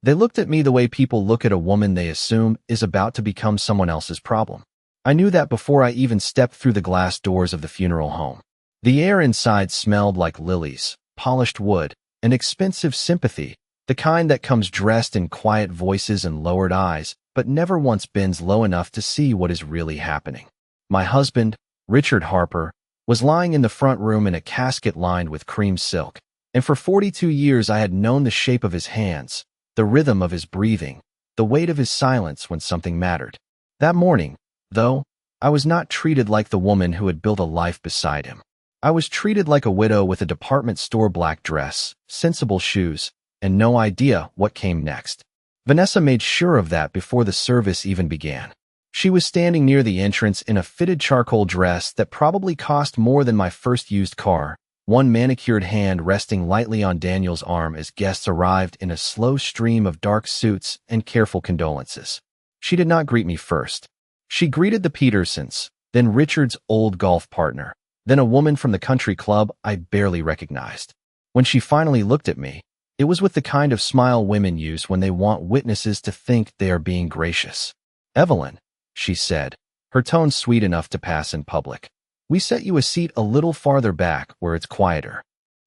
They looked at me the way people look at a woman they assume is about to become someone else's problem. I knew that before I even stepped through the glass doors of the funeral home. The air inside smelled like lilies, polished wood, and expensive sympathy, the kind that comes dressed in quiet voices and lowered eyes, but never once bends low enough to see what is really happening. My husband, Richard Harper, was lying in the front room in a casket lined with cream silk, and for 42 years I had known the shape of his hands, the rhythm of his breathing, the weight of his silence when something mattered. That morning, though, I was not treated like the woman who had built a life beside him. I was treated like a widow with a department store black dress, sensible shoes, and no idea what came next. Vanessa made sure of that before the service even began. She was standing near the entrance in a fitted charcoal dress that probably cost more than my first used car, one manicured hand resting lightly on Daniel's arm as guests arrived in a slow stream of dark suits and careful condolences. She did not greet me first. She greeted the Petersons, then Richard's old golf partner, then a woman from the country club I barely recognized. When she finally looked at me, it was with the kind of smile women use when they want witnesses to think they are being gracious. "Evelyn," she said, her tone sweet enough to pass in public. "We set you a seat a little farther back where it's quieter."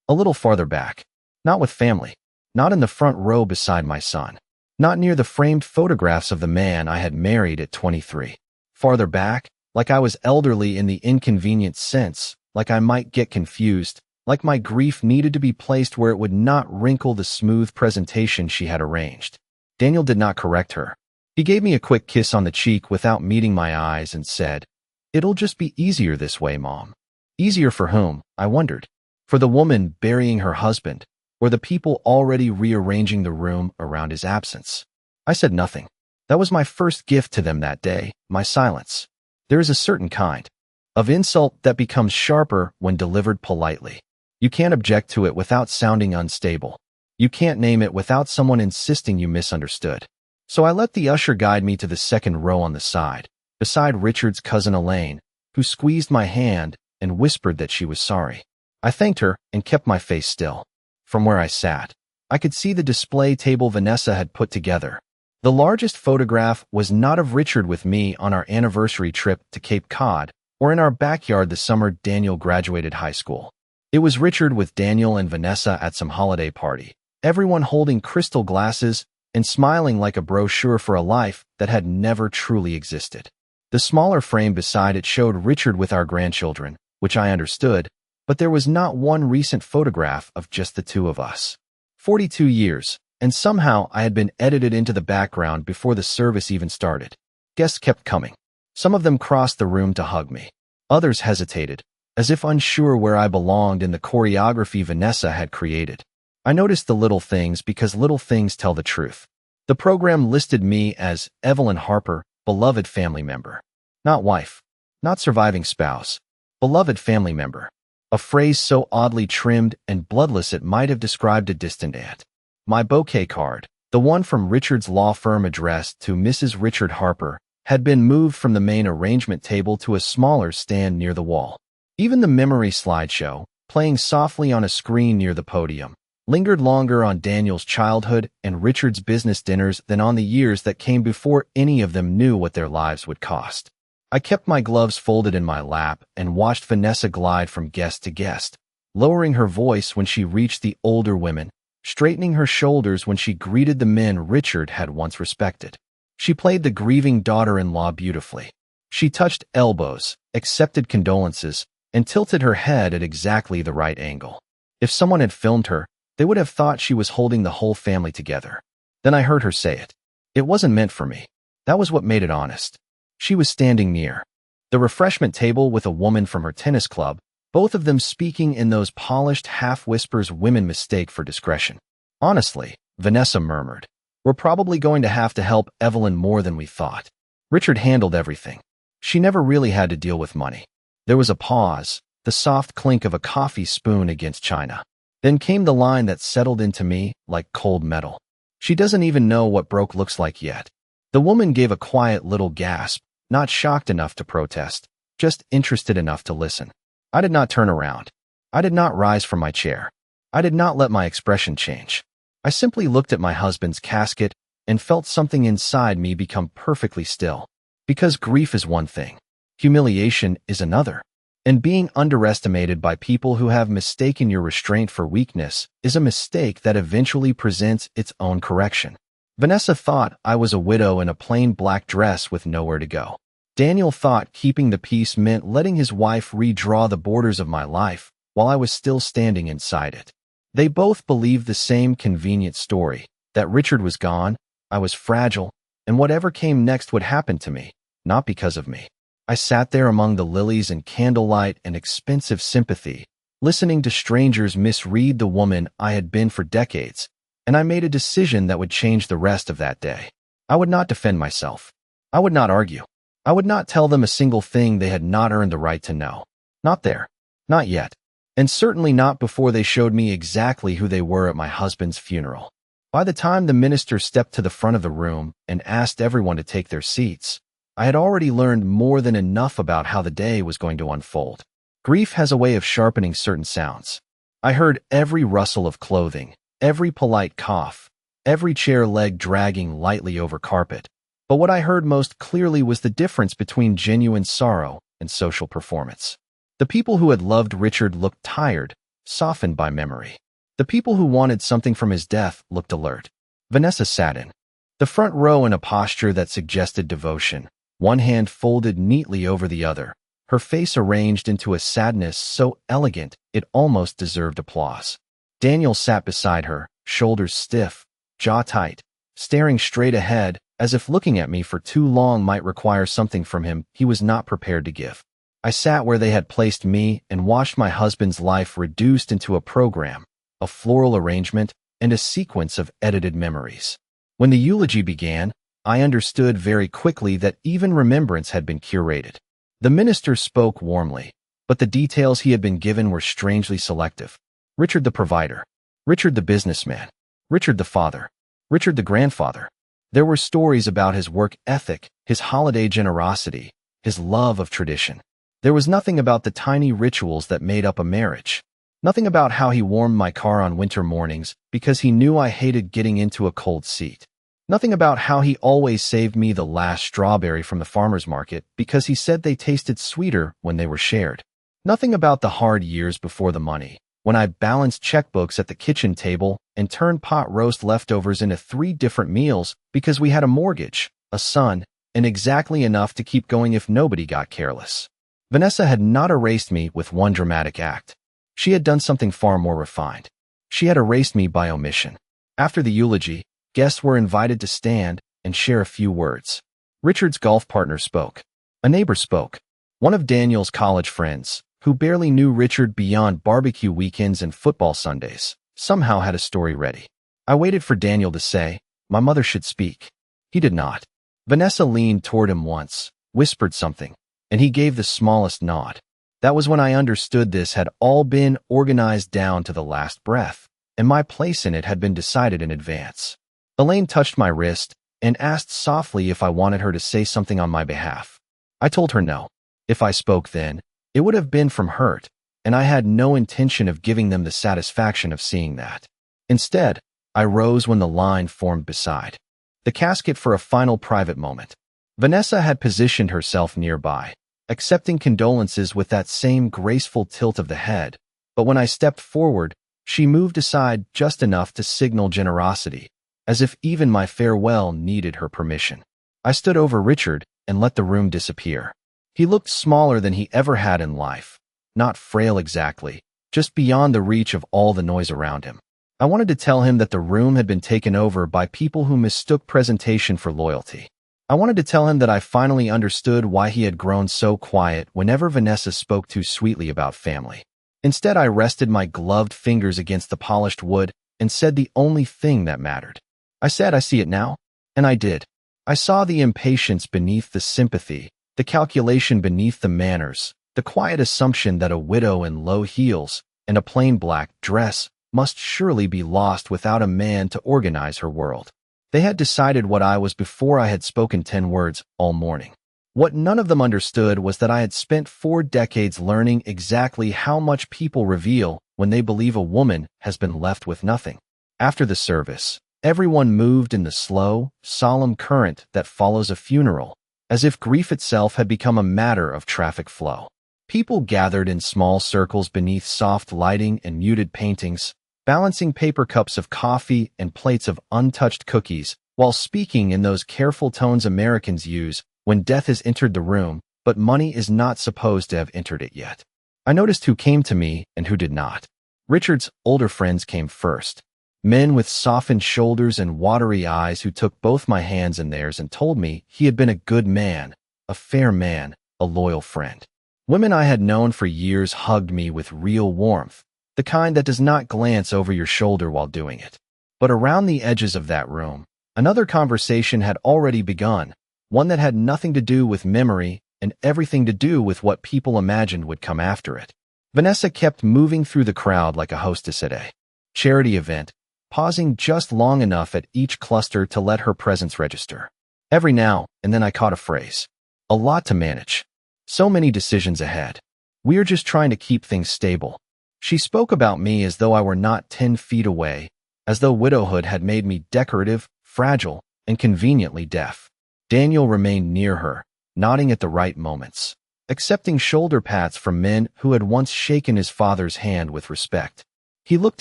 A little farther back. Not with family. Not in the front row beside my son. Not near the framed photographs of the man I had married at 23. Farther back, like I was elderly in the inconvenient sense, like I might get confused, like my grief needed to be placed where it would not wrinkle the smooth presentation she had arranged. Daniel did not correct her. He gave me a quick kiss on the cheek without meeting my eyes and said, "It'll just be easier this way, Mom." Easier for whom? I wondered. For the woman burying her husband, or the people already rearranging the room around his absence? I said nothing. That was my first gift to them that day, my silence. There is a certain kind of insult that becomes sharper when delivered politely. You can't object to it without sounding unstable. You can't name it without someone insisting you misunderstood. So I let the usher guide me to the second row on the side, beside Richard's cousin Elaine, who squeezed my hand and whispered that she was sorry. I thanked her and kept my face still. From where I sat, I could see the display table Vanessa had put together. The largest photograph was not of Richard with me on our anniversary trip to Cape Cod or in our backyard the summer Daniel graduated high school. It was Richard with Daniel and Vanessa at some holiday party, everyone holding crystal glasses and smiling like a brochure for a life that had never truly existed. The smaller frame beside it showed Richard with our grandchildren, which I understood, but there was not one recent photograph of just the two of us. 42 years, and somehow I had been edited into the background before the service even started. Guests kept coming. Some of them crossed the room to hug me. Others hesitated, as if unsure where I belonged in the choreography Vanessa had created. I noticed the little things because little things tell the truth. The program listed me as Evelyn Harper, beloved family member. Not wife. Not surviving spouse. Beloved family member. A phrase so oddly trimmed and bloodless it might have described a distant aunt. My bouquet card, the one from Richard's law firm addressed to Mrs. Richard Harper, had been moved from the main arrangement table to a smaller stand near the wall. Even the memory slideshow, playing softly on a screen near the podium, lingered longer on Daniel's childhood and Richard's business dinners than on the years that came before any of them knew what their lives would cost. I kept my gloves folded in my lap and watched Vanessa glide from guest to guest, lowering her voice when she reached the older women, straightening her shoulders when she greeted the men Richard had once respected. She played the grieving daughter-in-law beautifully. She touched elbows, accepted condolences, and tilted her head at exactly the right angle. If someone had filmed her, they would have thought she was holding the whole family together. Then I heard her say it. It wasn't meant for me. That was what made it honest. She was standing near the refreshment table with a woman from her tennis club, both of them speaking in those polished half-whispers women mistake for discretion. "Honestly," Vanessa murmured, "we're probably going to have to help Evelyn more than we thought." Richard handled everything. She never really had to deal with money. There was a pause, the soft clink of a coffee spoon against china. Then came the line that settled into me like cold metal. "She doesn't even know what broke looks like yet." The woman gave a quiet little gasp, not shocked enough to protest, just interested enough to listen. I did not turn around. I did not rise from my chair. I did not let my expression change. I simply looked at my husband's casket and felt something inside me become perfectly still. Because grief is one thing, humiliation is another. And being underestimated by people who have mistaken your restraint for weakness is a mistake that eventually presents its own correction. Vanessa thought I was a widow in a plain black dress with nowhere to go. Daniel thought keeping the peace meant letting his wife redraw the borders of my life while I was still standing inside it. They both believed the same convenient story, that Richard was gone, I was fragile, and whatever came next would happen to me, not because of me. I sat there among the lilies and candlelight and expensive sympathy, listening to strangers misread the woman I had been for decades, and I made a decision that would change the rest of that day. I would not defend myself. I would not argue. I would not tell them a single thing they had not earned the right to know. Not there. Not yet. And certainly not before they showed me exactly who they were at my husband's funeral. By the time the minister stepped to the front of the room and asked everyone to take their seats, I had already learned more than enough about how the day was going to unfold. Grief has a way of sharpening certain sounds. I heard every rustle of clothing, every polite cough, every chair leg dragging lightly over carpet. But what I heard most clearly was the difference between genuine sorrow and social performance. The people who had loved Richard looked tired, softened by memory. The people who wanted something from his death looked alert. Vanessa sat in the front row in a posture that suggested devotion, one hand folded neatly over the other, her face arranged into a sadness so elegant it almost deserved applause. Daniel sat beside her, shoulders stiff, jaw tight, staring straight ahead, as if looking at me for too long might require something from him he was not prepared to give. I sat where they had placed me and watched my husband's life reduced into a program, a floral arrangement, and a sequence of edited memories. When the eulogy began, I understood very quickly that even remembrance had been curated. The minister spoke warmly, but the details he had been given were strangely selective. Richard the provider, Richard the businessman, Richard the father, Richard the grandfather. There were stories about his work ethic, his holiday generosity, his love of tradition. There was nothing about the tiny rituals that made up a marriage. Nothing about how he warmed my car on winter mornings because he knew I hated getting into a cold seat. Nothing about how he always saved me the last strawberry from the farmer's market because he said they tasted sweeter when they were shared. Nothing about the hard years before the money, when I balanced checkbooks at the kitchen table and turned pot roast leftovers into 3 different meals because we had a mortgage, a son, and exactly enough to keep going if nobody got careless. Vanessa had not erased me with one dramatic act. She had done something far more refined. She had erased me by omission. After the eulogy, guests were invited to stand and share a few words. Richard's golf partner spoke. A neighbor spoke. One of Daniel's college friends, who barely knew Richard beyond barbecue weekends and football Sundays, somehow had a story ready. I waited for Daniel to say, "My mother should speak." He did not. Vanessa leaned toward him once, whispered something, and he gave the smallest nod. That was when I understood this had all been organized down to the last breath, and my place in it had been decided in advance. Elaine touched my wrist and asked softly if I wanted her to say something on my behalf. I told her no. If I spoke then, it would have been from hurt, and I had no intention of giving them the satisfaction of seeing that. Instead, I rose when the line formed beside the casket for a final private moment. Vanessa had positioned herself nearby, accepting condolences with that same graceful tilt of the head, but when I stepped forward, she moved aside just enough to signal generosity, as if even my farewell needed her permission. I stood over Richard and let the room disappear. He looked smaller than he ever had in life, not frail exactly, just beyond the reach of all the noise around him. I wanted to tell him that the room had been taken over by people who mistook presentation for loyalty. I wanted to tell him that I finally understood why he had grown so quiet whenever Vanessa spoke too sweetly about family. Instead, I rested my gloved fingers against the polished wood and said the only thing that mattered. I said, "I see it now." And I did. I saw the impatience beneath the sympathy, the calculation beneath the manners, the quiet assumption that a widow in low heels and a plain black dress must surely be lost without a man to organize her world. They had decided what I was before I had spoken 10 words all morning. What none of them understood was that I had spent 4 decades learning exactly how much people reveal when they believe a woman has been left with nothing. After the service, everyone moved in the slow, solemn current that follows a funeral, as if grief itself had become a matter of traffic flow. People gathered in small circles beneath soft lighting and muted paintings, balancing paper cups of coffee and plates of untouched cookies, while speaking in those careful tones Americans use when death has entered the room, but money is not supposed to have entered it yet. I noticed who came to me and who did not. Richard's older friends came first. Men with softened shoulders and watery eyes who took both my hands in theirs and told me he had been a good man, a fair man, a loyal friend. Women I had known for years hugged me with real warmth, the kind that does not glance over your shoulder while doing it. But around the edges of that room, another conversation had already begun, one that had nothing to do with memory and everything to do with what people imagined would come after it. Vanessa kept moving through the crowd like a hostess at a charity event, pausing just long enough at each cluster to let her presence register. Every now and then I caught a phrase. A lot to manage. So many decisions ahead. We're just trying to keep things stable. She spoke about me as though I were not 10 feet away, as though widowhood had made me decorative, fragile, and conveniently deaf. Daniel remained near her, nodding at the right moments, accepting shoulder pats from men who had once shaken his father's hand with respect. He looked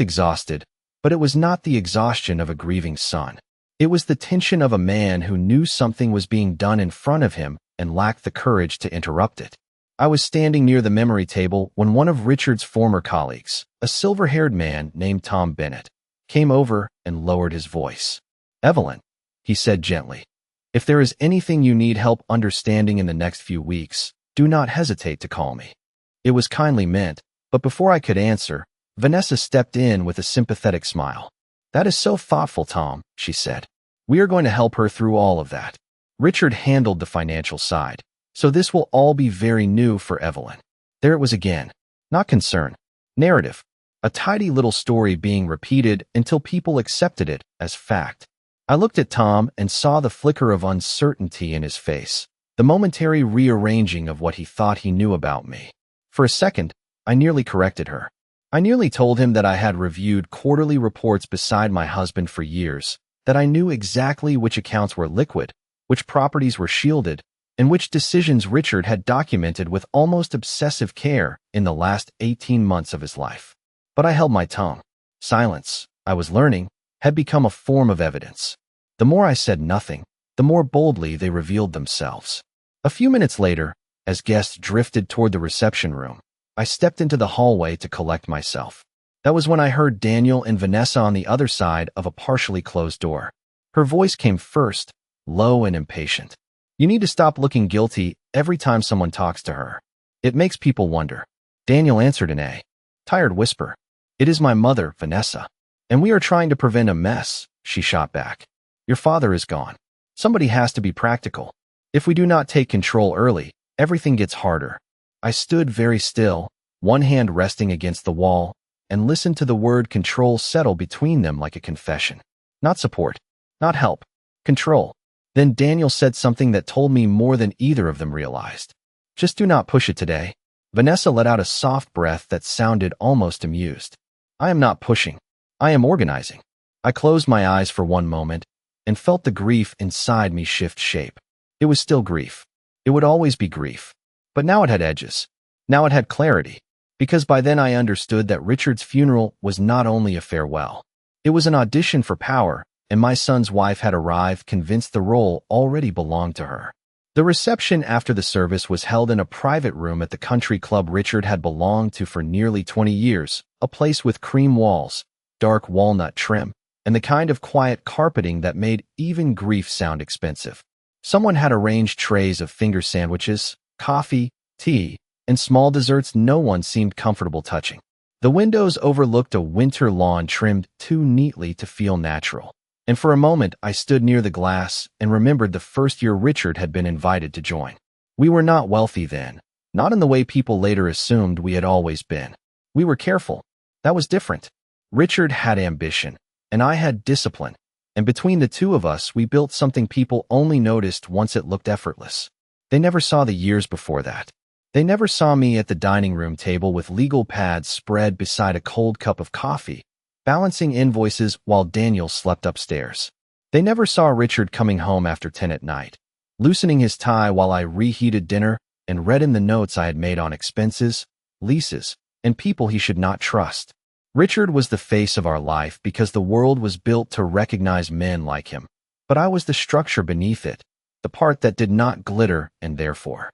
exhausted, but it was not the exhaustion of a grieving son. It was the tension of a man who knew something was being done in front of him and lacked the courage to interrupt it. I was standing near the memory table when one of Richard's former colleagues, a silver-haired man named Tom Bennett, came over and lowered his voice. "Evelyn," he said gently, "if there is anything you need help understanding in the next few weeks, do not hesitate to call me." It was kindly meant, but before I could answer, Vanessa stepped in with a sympathetic smile. "That is so thoughtful, Tom," she said. "We are going to help her through all of that." Richard handled the financial side, so this will all be very new for Evelyn. There it was again. Not concern. Narrative. A tidy little story being repeated until people accepted it as fact. I looked at Tom and saw the flicker of uncertainty in his face, the momentary rearranging of what he thought he knew about me. For a second, I nearly corrected her. I nearly told him that I had reviewed quarterly reports beside my husband for years, that I knew exactly which accounts were liquid, which properties were shielded, and which decisions Richard had documented with almost obsessive care in the last 18 months of his life. But I held my tongue. Silence, I was learning, had become a form of evidence. The more I said nothing, the more boldly they revealed themselves. A few minutes later, as guests drifted toward the reception room, I stepped into the hallway to collect myself. That was when I heard Daniel and Vanessa on the other side of a partially closed door. Her voice came first, low and impatient. "You need to stop looking guilty every time someone talks to her. It makes people wonder." Daniel answered in a tired whisper. "It is my mother, Vanessa. And we are trying to prevent a mess," she shot back. "Your father is gone. Somebody has to be practical. If we do not take control early, everything gets harder." I stood very still, one hand resting against the wall, and listened to the word control settle between them like a confession. Not support, not help, control. Then Daniel said something that told me more than either of them realized. "Just do not push it today." Vanessa let out a soft breath that sounded almost amused. "I am not pushing. I am organizing." I closed my eyes for one moment and felt the grief inside me shift shape. It was still grief. It would always be grief. But now it had edges. Now it had clarity. Because by then I understood that Richard's funeral was not only a farewell. It was an audition for power, and my son's wife had arrived convinced the role already belonged to her. The reception after the service was held in a private room at the country club Richard had belonged to for nearly 20 years, a place with cream walls, dark walnut trim, and the kind of quiet carpeting that made even grief sound expensive. Someone had arranged trays of finger sandwiches, coffee, tea, and small desserts no one seemed comfortable touching. The windows overlooked a winter lawn trimmed too neatly to feel natural. And for a moment I stood near the glass and remembered the first year Richard had been invited to join. We were not wealthy then, not in the way people later assumed we had always been. We were careful. That was different. Richard had ambition, and I had discipline, and between the two of us we built something people only noticed once it looked effortless. They never saw the years before that. They never saw me at the dining room table with legal pads spread beside a cold cup of coffee, balancing invoices while Daniel slept upstairs. They never saw Richard coming home after 10 at night, loosening his tie while I reheated dinner and read in the notes I had made on expenses, leases, and people he should not trust. Richard was the face of our life because the world was built to recognize men like him. But I was the structure beneath it, the part that did not glitter and therefore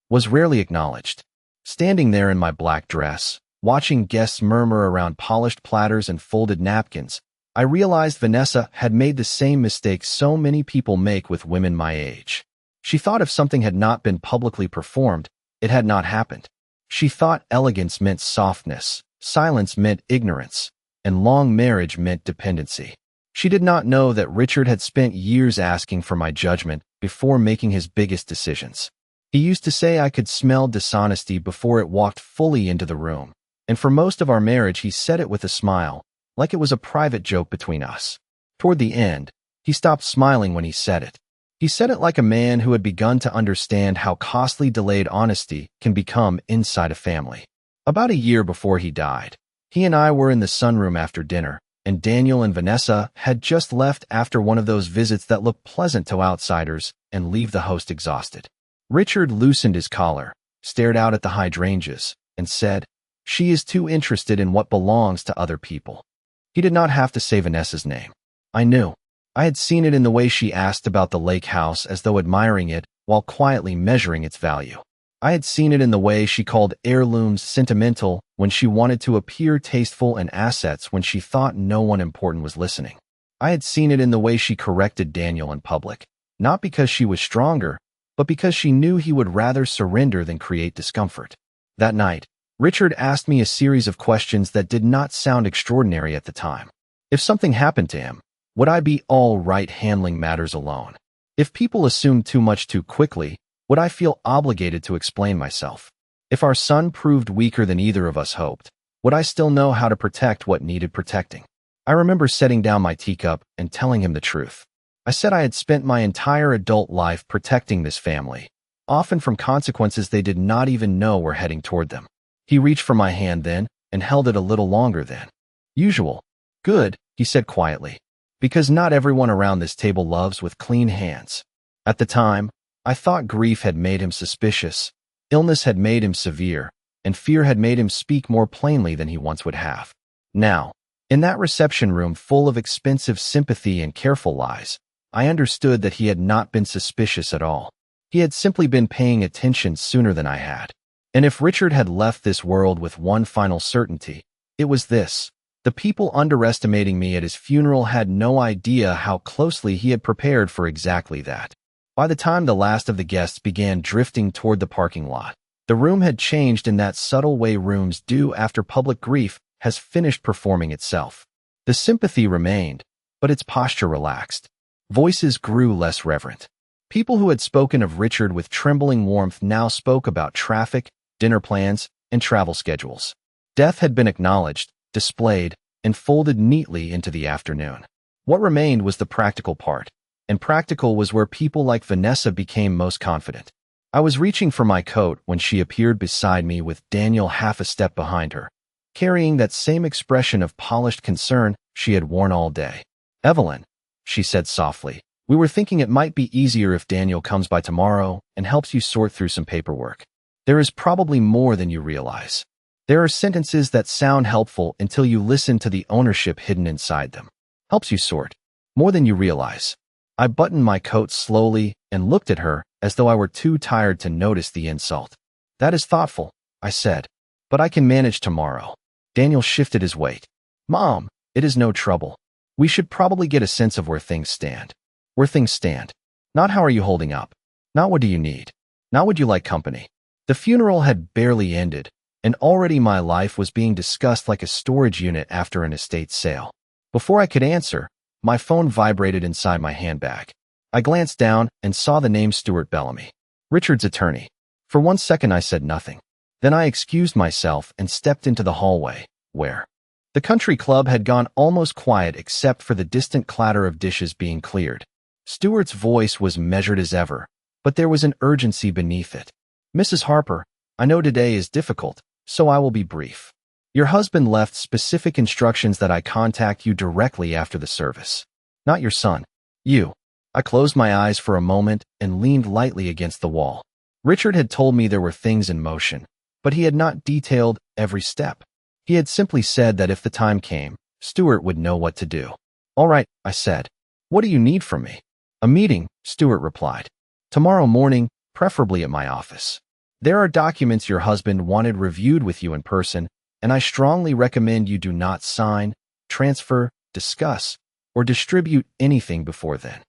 was rarely acknowledged. Standing there in my black dress, watching guests murmur around polished platters and folded napkins, I realized Vanessa had made the same mistake so many people make with women my age. She thought if something had not been publicly performed, it had not happened. She thought elegance meant softness, silence meant ignorance, and long marriage meant dependency. She did not know that Richard had spent years asking for my judgment before making his biggest decisions. He used to say I could smell dishonesty before it walked fully into the room, and for most of our marriage he said it with a smile, like it was a private joke between us. Toward the end, he stopped smiling when he said it. He said it like a man who had begun to understand how costly delayed honesty can become inside a family. About a year before he died, he and I were in the sunroom after dinner, and Daniel and Vanessa had just left after one of those visits that look pleasant to outsiders and leave the host exhausted. Richard loosened his collar, stared out at the hydrangeas, and said, "She is too interested in what belongs to other people." He did not have to say Vanessa's name. I knew. I had seen it in the way she asked about the lake house as though admiring it while quietly measuring its value. I had seen it in the way she called heirlooms sentimental when she wanted to appear tasteful and assets when she thought no one important was listening. I had seen it in the way she corrected Daniel in public, not because she was stronger, but because she knew he would rather surrender than create discomfort. That night, Richard asked me a series of questions that did not sound extraordinary at the time. If something happened to him, would I be all right handling matters alone? If people assumed too much too quickly, would I feel obligated to explain myself? If our son proved weaker than either of us hoped, would I still know how to protect what needed protecting? I remember setting down my teacup and telling him the truth. I said I had spent my entire adult life protecting this family, often from consequences they did not even know were heading toward them. He reached for my hand then and held it a little longer than usual. "Good," he said quietly, "because not everyone around this table loves with clean hands." At the time, I thought grief had made him suspicious, illness had made him severe, and fear had made him speak more plainly than he once would have. Now, in that reception room full of expensive sympathy and careful lies, I understood that he had not been suspicious at all. He had simply been paying attention sooner than I had. And if Richard had left this world with one final certainty, it was this: the people underestimating me at his funeral had no idea how closely he had prepared for exactly that. By the time the last of the guests began drifting toward the parking lot, the room had changed in that subtle way rooms do after public grief has finished performing itself. The sympathy remained, but its posture relaxed. Voices grew less reverent. People who had spoken of Richard with trembling warmth now spoke about traffic, dinner plans, and travel schedules. Death had been acknowledged, displayed, and folded neatly into the afternoon. What remained was the practical part, and practical was where people like Vanessa became most confident. I was reaching for my coat when she appeared beside me with Daniel half a step behind her, carrying that same expression of polished concern she had worn all day. "Evelyn," she said softly, "we were thinking it might be easier if Daniel comes by tomorrow and helps you sort through some paperwork. There is probably more than you realize. There are sentences that sound helpful until you listen to the ownership hidden inside them. Helps you sort. More than you realize." I buttoned my coat slowly and looked at her as though I were too tired to notice the insult. "That is thoughtful," I said, "but I can manage tomorrow." Daniel shifted his weight. "Mom, it is no trouble. We should probably get a sense of where things stand. Where things stand. Not how are you holding up. Not what do you need. Not would you like company." The funeral had barely ended, and already my life was being discussed like a storage unit after an estate sale. Before I could answer, my phone vibrated inside my handbag. I glanced down and saw the name Stuart Bellamy, Richard's attorney. For 1 second I said nothing. Then I excused myself and stepped into the hallway, where the country club had gone almost quiet except for the distant clatter of dishes being cleared. Stuart's voice was measured as ever, but there was an urgency beneath it. "Mrs. Harper, I know today is difficult, so I will be brief. Your husband left specific instructions that I contact you directly after the service. Not your son. You. I closed my eyes for a moment and leaned lightly against the wall. Richard had told me there were things in motion, but he had not detailed every step. He had simply said that if the time came, Stuart would know what to do. All right, I said. What do you need from me? A meeting, Stuart replied. Tomorrow morning, preferably at my office. There are documents your husband wanted reviewed with you in person, and I strongly recommend you do not sign, transfer, discuss, or distribute anything before then.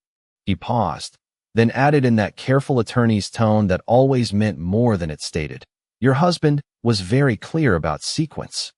He paused, then added in that careful attorney's tone that always meant more than it stated. Your husband was very clear about sequence.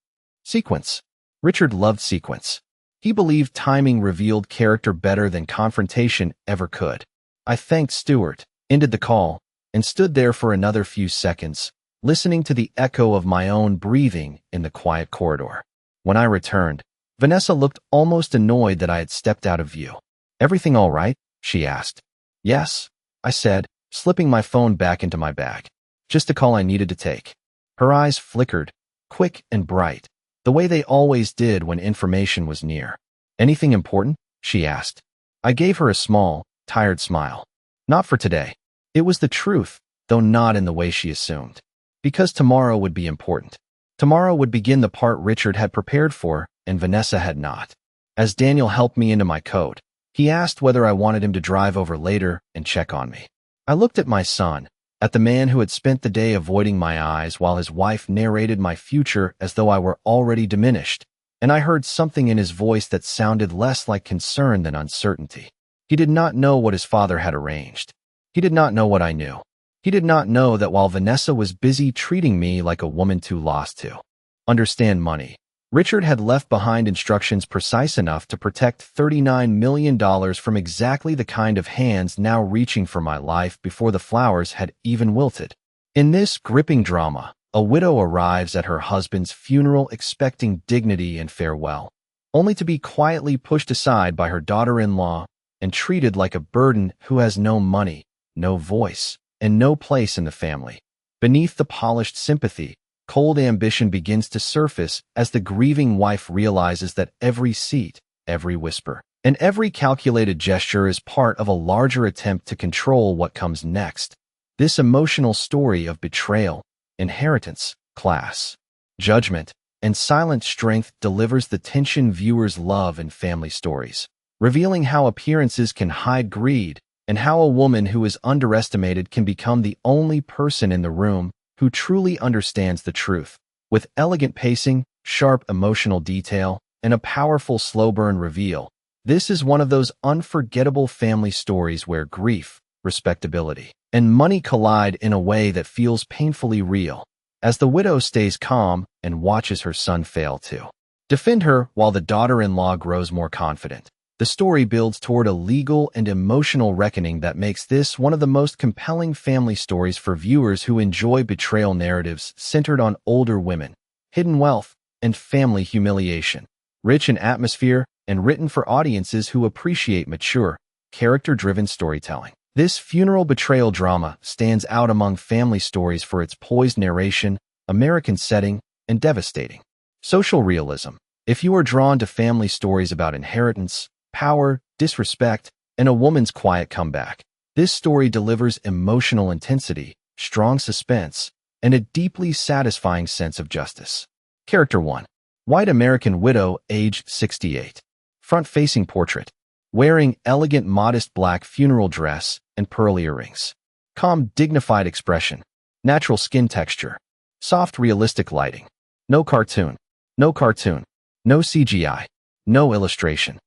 Sequence. Richard loved sequence. He believed timing revealed character better than confrontation ever could. I thanked Stuart, ended the call, and stood there for another few seconds, listening to the echo of my own breathing in the quiet corridor. When I returned, Vanessa looked almost annoyed that I had stepped out of view. Everything all right? She asked. Yes, I said, slipping my phone back into my bag. Just a call I needed to take. Her eyes flickered, quick and bright, the way they always did when information was near. Anything important? She asked. I gave her a small, tired smile. Not for today. It was the truth, though not in the way she assumed. Because tomorrow would be important. Tomorrow would begin the part Richard had prepared for, and Vanessa had not. As Daniel helped me into my coat, he asked whether I wanted him to drive over later and check on me. I looked at my son, at the man who had spent the day avoiding my eyes while his wife narrated my future as though I were already diminished, and I heard something in his voice that sounded less like concern than uncertainty. He did not know what his father had arranged. He did not know what I knew. He did not know that while Vanessa was busy treating me like a woman too lost to understand money, Richard had left behind instructions precise enough to protect $39 million from exactly the kind of hands now reaching for my life before the flowers had even wilted. In this gripping drama, a widow arrives at her husband's funeral expecting dignity and farewell, only to be quietly pushed aside by her daughter-in-law and treated like a burden who has no money, no voice, and no place in the family. Beneath the polished sympathy, cold ambition begins to surface as the grieving wife realizes that every seat, every whisper, and every calculated gesture is part of a larger attempt to control what comes next. This emotional story of betrayal, inheritance, class, judgment, and silent strength delivers the tension viewers love in family stories, revealing how appearances can hide greed and how a woman who is underestimated can become the only person in the room who truly understands the truth. With elegant pacing, sharp emotional detail, and a powerful slow-burn reveal, this is one of those unforgettable family stories where grief, respectability, and money collide in a way that feels painfully real, as the widow stays calm and watches her son fail to defend her while the daughter-in-law grows more confident. The story builds toward a legal and emotional reckoning that makes this one of the most compelling family stories for viewers who enjoy betrayal narratives centered on older women, hidden wealth, and family humiliation. Rich in atmosphere and written for audiences who appreciate mature, character-driven storytelling. This funeral betrayal drama stands out among family stories for its poised narration, American setting, and devastating social realism. If you are drawn to family stories about inheritance, power, disrespect, and a woman's quiet comeback, this story delivers emotional intensity, strong suspense, and a deeply satisfying sense of justice. Character 1. White American widow, age 68. Front-facing portrait. Wearing elegant modest black funeral dress and pearl earrings. Calm, dignified expression. Natural skin texture. Soft, realistic lighting. No cartoon. No cartoon. No CGI. No illustration.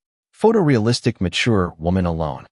Photorealistic mature woman alone.